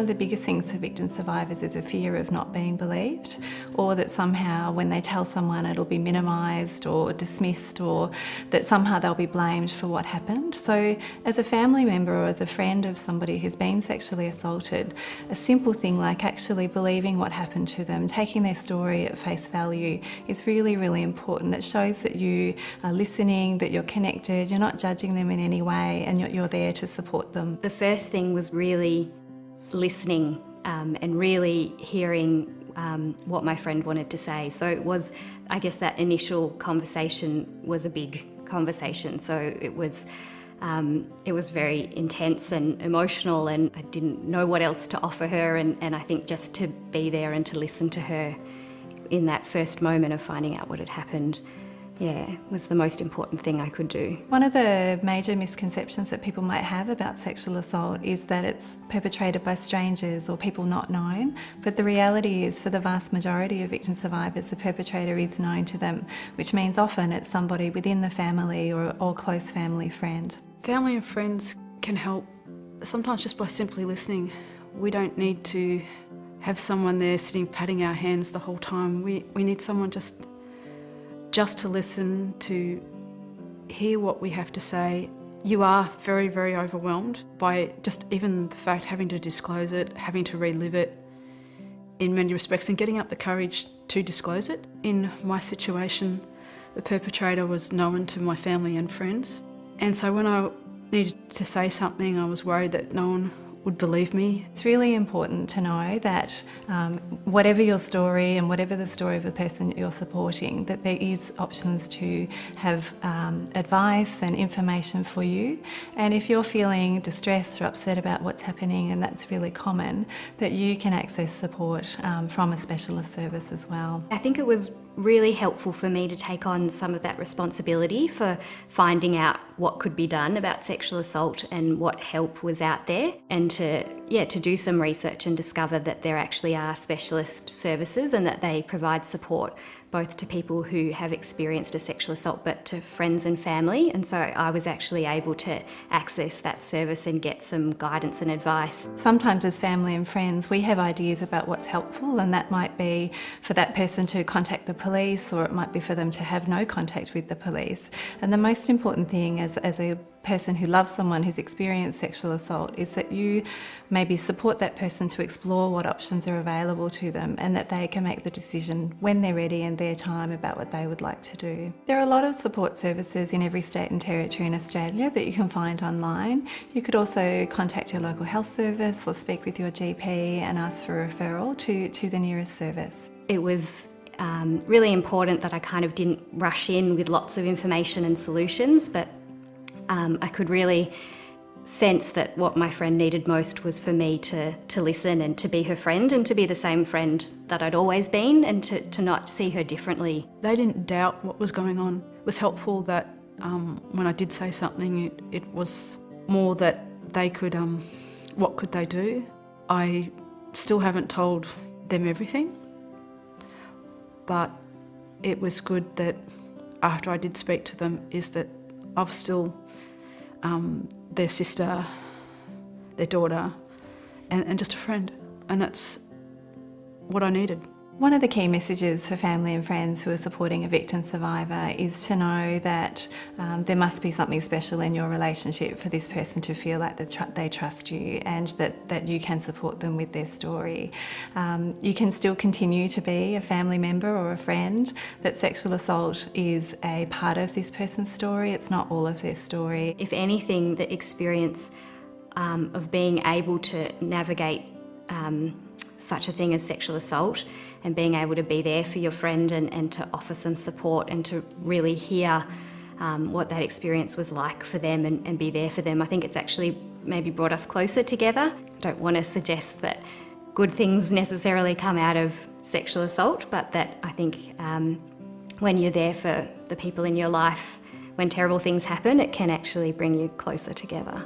one of the biggest things for victim survivors is a fear of not being believed, or that somehow when they tell someone it'll be minimised or dismissed, or that somehow they'll be blamed for what happened. So as a family member or as a friend of somebody who's been sexually assaulted, a simple thing like actually believing what happened to them, taking their story at face value is really, really important. It shows that you are listening, that you're connected, you're not judging them in any way, and you're there to support them. The first thing was really listening and really hearing what my friend wanted to say. So it was, I guess that initial conversation was a big conversation. So it was very intense and emotional, and I didn't know what else to offer her, and I think just to be there and to listen to her in that first moment of finding out what had happened, was the most important thing I could do. One of the major misconceptions that people might have about sexual assault is that it's perpetrated by strangers or people not known, but the reality is for the vast majority of victim survivors, the perpetrator is known to them, which means often it's somebody within the family or close family friend. Family and friends can help sometimes just by simply listening. We don't need to have someone there sitting patting our hands the whole time. We need someone just to listen, to hear what we have to say. You are very, very overwhelmed by just even the fact having to disclose it, having to relive it in many respects, and getting up the courage to disclose it. In my situation, the perpetrator was known to my family and friends, and so when I needed to say something, I was worried that no one would believe me. It's really important to know that whatever your story and whatever the story of the person that you're supporting, that there is options to have advice and information for you. And if you're feeling distressed or upset about what's happening, and that's really common, that you can access support from a specialist service as well. I think it was really helpful for me to take on some of that responsibility for finding out what could be done about sexual assault and what help was out there, and to do some research and discover that there actually are specialist services and that they provide support both to people who have experienced a sexual assault but to friends and family. And so I was actually able to access that service and get some guidance and advice. Sometimes as family and friends we have ideas about what's helpful, and that might be for that person to contact the police, or it might be for them to have no contact with the police. And the most important thing as a person who loves someone who's experienced sexual assault is that you maybe support that person to explore what options are available to them, and that they can make the decision when they're ready and their time about what they would like to do. There are a lot of support services in every state and territory in Australia that you can find online. You could also contact your local health service or speak with your GP and ask for a referral to the nearest service. It was really important that I kind of didn't rush in with lots of information and solutions, but I could really sense that what my friend needed most was for me to listen and to be her friend, and to be the same friend that I'd always been, and to not see her differently. They didn't doubt what was going on. It was helpful that when I did say something, it was more that they could, what could they do? I still haven't told them everything, but it was good that after I did speak to them is that I was still their sister, their daughter, and just a friend, and that's what I needed. One of the key messages for family and friends who are supporting a victim survivor is to know that there must be something special in your relationship for this person to feel like they trust you, and that you can support them with their story. You can still continue to be a family member or a friend, that sexual assault is a part of this person's story, it's not all of their story. If anything, the experience of being able to navigate such a thing as sexual assault, and being able to be there for your friend and to offer some support and to really hear what that experience was like for them and be there for them. I think it's actually maybe brought us closer together. I don't want to suggest that good things necessarily come out of sexual assault, but that I think when you're there for the people in your life, when terrible things happen, it can actually bring you closer together.